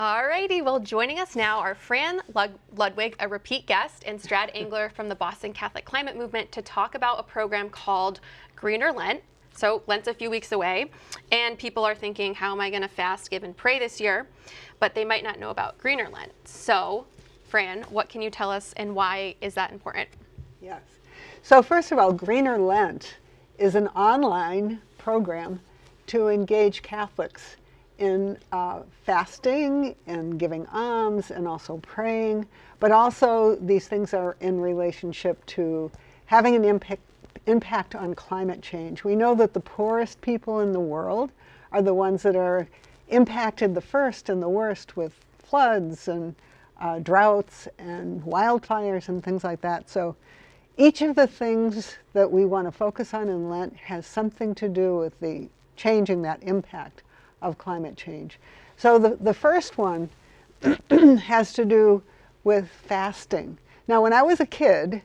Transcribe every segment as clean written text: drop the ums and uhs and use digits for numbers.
Alrighty, well, joining us now are Fran Ludwig, a repeat guest, and Strad Engler from the Boston Catholic Climate Movement to talk about a program called Greener Lent. So Lent's a few weeks away, and people are thinking, how am I going to fast, give, and pray this year? But they might not know about Greener Lent. So, Fran, what can you tell us, and why is that important? Yes. So first of all, Greener Lent is an online program to engage Catholics in fasting and giving alms and also praying, but also these things are in relationship to having an impact on climate change. We know that the poorest people in the world are the ones that are impacted the first and the worst with floods and droughts and wildfires and things like that. So each of the things that we want to focus on in Lent has something to do with the changing that impact of climate change. So the first one has to do with fasting. Now, when I was a kid,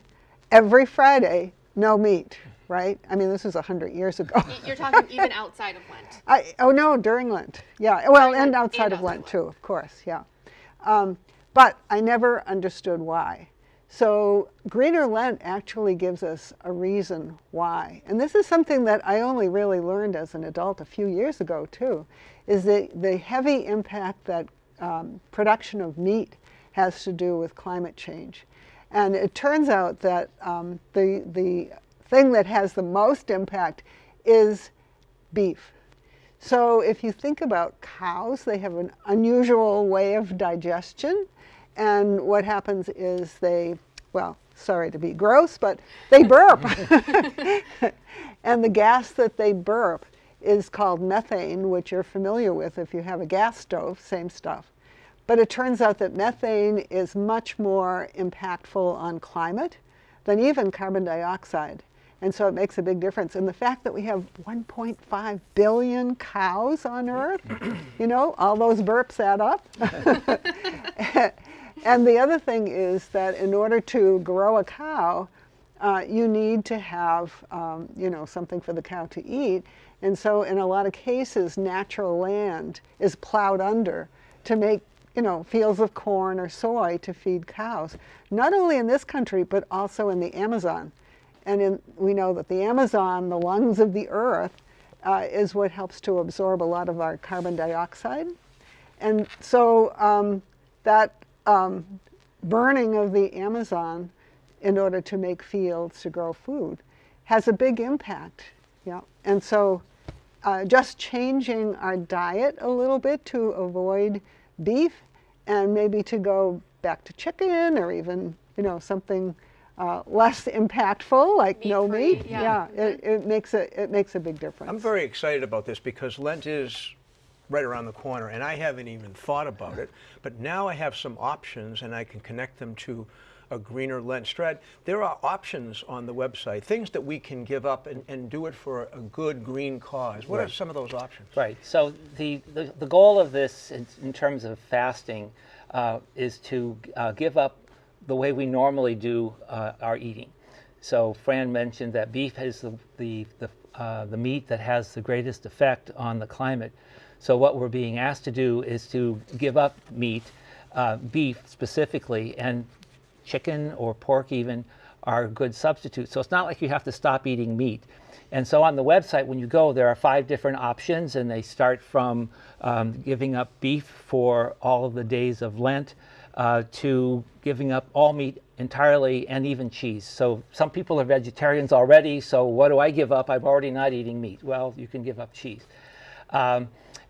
every Friday, no meat, right? I mean, this was 100 years ago. You're talking even outside of Lent. Oh no, during Lent, yeah. Well, and outside of Lent too, of course, yeah. But I never understood why. So Greener Lent actually gives us a reason why. And this is something that I only really learned as an adult a few years ago too, is the heavy impact that production of meat has to do with climate change. And it turns out that the thing that has the most impact is beef. So if you think about cows, they have an unusual way of digestion. And what happens is they, well, sorry to be gross, but they burp. And the gas that they burp is called methane, which you're familiar with if you have a gas stove, same stuff. But it turns out that methane is much more impactful on climate than even carbon dioxide. And so it makes a big difference. And the fact that we have 1.5 billion cows on Earth, you know, all those burps add up. And the other thing is that in order to grow a cow, you need to have, you know, something for the cow to eat. And so in a lot of cases, natural land is plowed under to make, you know, fields of corn or soy to feed cows, not only in this country, but also in the Amazon. And we know that the Amazon, the lungs of the earth, is what helps to absorb a lot of our carbon dioxide. And so that burning of the Amazon in order to make fields to grow food has a big impact. Yeah. And so just changing our diet a little bit to avoid beef and maybe to go back to chicken or even, you know, something less impactful, like no meat. Yeah, it makes a big difference. I'm very excited about this because Lent is right around the corner, and I haven't even thought about it. But now I have some options, and I can connect them to a Greener Lent. Strad, there are options on the website, things that we can give up and do it for a good green cause. What are some of those options? Right. So the goal of this, in terms of fasting, is to give up the way we normally do our eating. So Fran mentioned that beef is the meat that has the greatest effect on the climate. So what we're being asked to do is to give up meat, beef specifically, and chicken or pork even are good substitutes. So it's not like you have to stop eating meat. And so on the website, when you go, there are 5 different options, and they start from giving up beef for all of the days of Lent, to giving up all meat entirely, and even cheese. So some people are vegetarians already, so what do I give up? I'm already not eating meat. Well, you can give up cheese.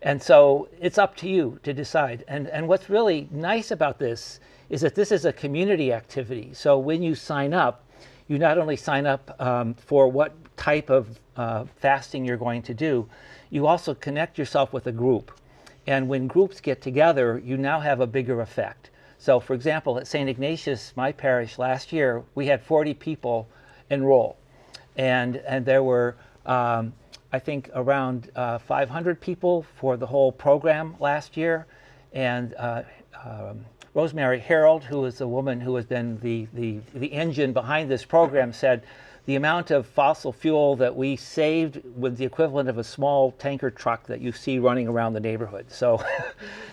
And so it's up to you to decide. And what's really nice about this is that this is a community activity. So when you sign up, you not only sign up for what type of fasting you're going to do, you also connect yourself with a group. And when groups get together, you now have a bigger effect. So for example, at St. Ignatius, my parish, last year, we had 40 people enroll. And there were, I think, around 500 people for the whole program last year. And Rosemary Harold, who is the woman who has been the engine behind this program, said the amount of fossil fuel that we saved was the equivalent of a small tanker truck that you see running around the neighborhood. So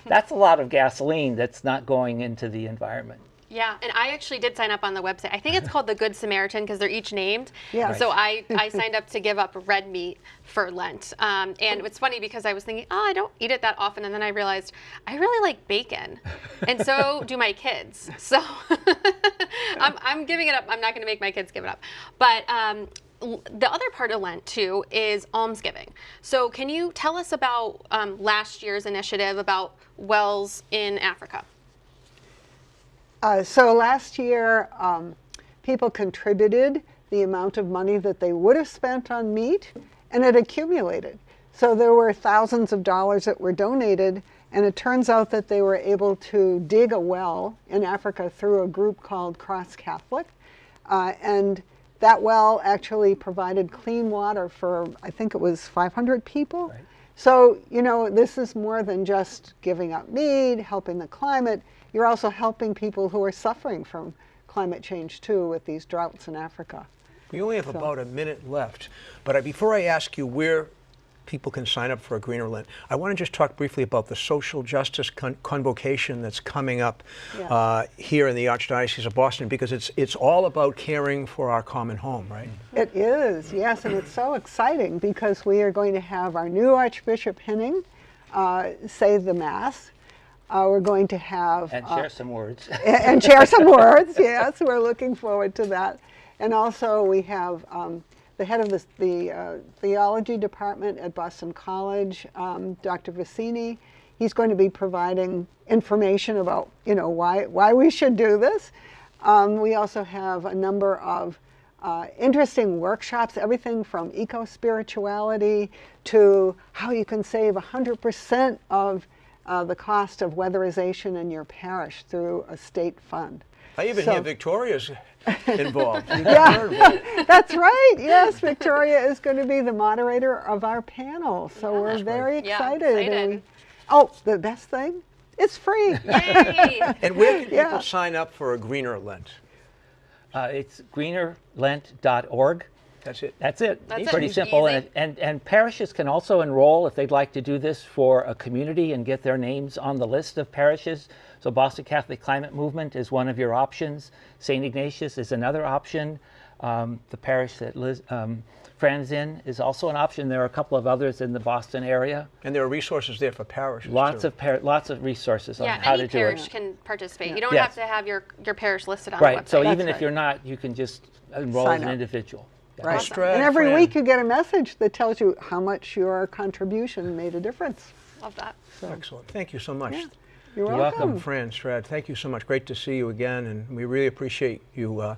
that's a lot of gasoline that's not going into the environment. Yeah, and I actually did sign up on the website. I think it's called the Good Samaritan because they're each named. Yeah. So I signed up to give up red meat for Lent. And it's funny because I was thinking, I don't eat it that often. And then I realized I really like bacon. And so do my kids. So I'm giving it up. I'm not going to make my kids give it up. But the other part of Lent, too, is almsgiving. So can you tell us about last year's initiative about wells in Africa? So last year, people contributed the amount of money that they would have spent on meat, and it accumulated. So there were thousands of dollars that were donated, and it turns out that they were able to dig a well in Africa through a group called Cross Catholic. And that well actually provided clean water for, I think it was 500 people. Right. So, you know, this is more than just giving up meat, helping the climate. You're also helping people who are suffering from climate change, too, with these droughts in Africa. We only have about a minute left, but before I ask you where people can sign up for a Greener Lent, I want to just talk briefly about the social justice convocation that's coming up here in the Archdiocese of Boston, because it's all about caring for our common home, right? It is, yes, and it's so exciting because we are going to have our new Archbishop Henning say the Mass. We're going to have... And share some words. And share some words, yes. We're looking forward to that. And also we have the head of the theology department at Boston College, Dr. Vicini. He's going to be providing information about, you know, why we should do this. We also have a number of interesting workshops, everything from eco-spirituality to how you can save 100% of the cost of weatherization in your parish through a state fund. I even hear Victoria's involved. Yeah, that's right. Yes, Victoria is going to be the moderator of our panel. So we're very excited. Excited. Oh, the best thing? It's free. Yay! And where can people sign up for a Greener Lent? It's greenerlent.org. That's it. That's it. That's Pretty it. simple. Easy. And parishes can also enroll if they'd like to do this for a community and get their names on the list of parishes. So Boston Catholic Climate Movement is one of your options. St. Ignatius is another option. The parish that Fran's in is also an option. There are a couple of others in the Boston area. And there are resources there for parishes, Lots too. of resources on Yeah, how to any do parish it. can participate. You don't Yes. have to have your parish listed on the Right. website. So That's even if right. you're not, you can just enroll Sign as an up. individual. Yeah. Right. Strad, And every Fran. week you get a message that tells you how much your contribution made a difference. Love that. Excellent. Thank you so much. Yeah. You're You're welcome. welcome. Fran, Strad, thank you so much. Great to see you again, and we really appreciate you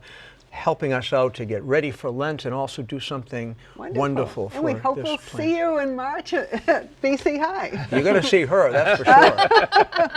helping us out to get ready for Lent and also do something wonderful for And we hope this we'll plan. see you in March at BC High. You're going to see her, that's for sure.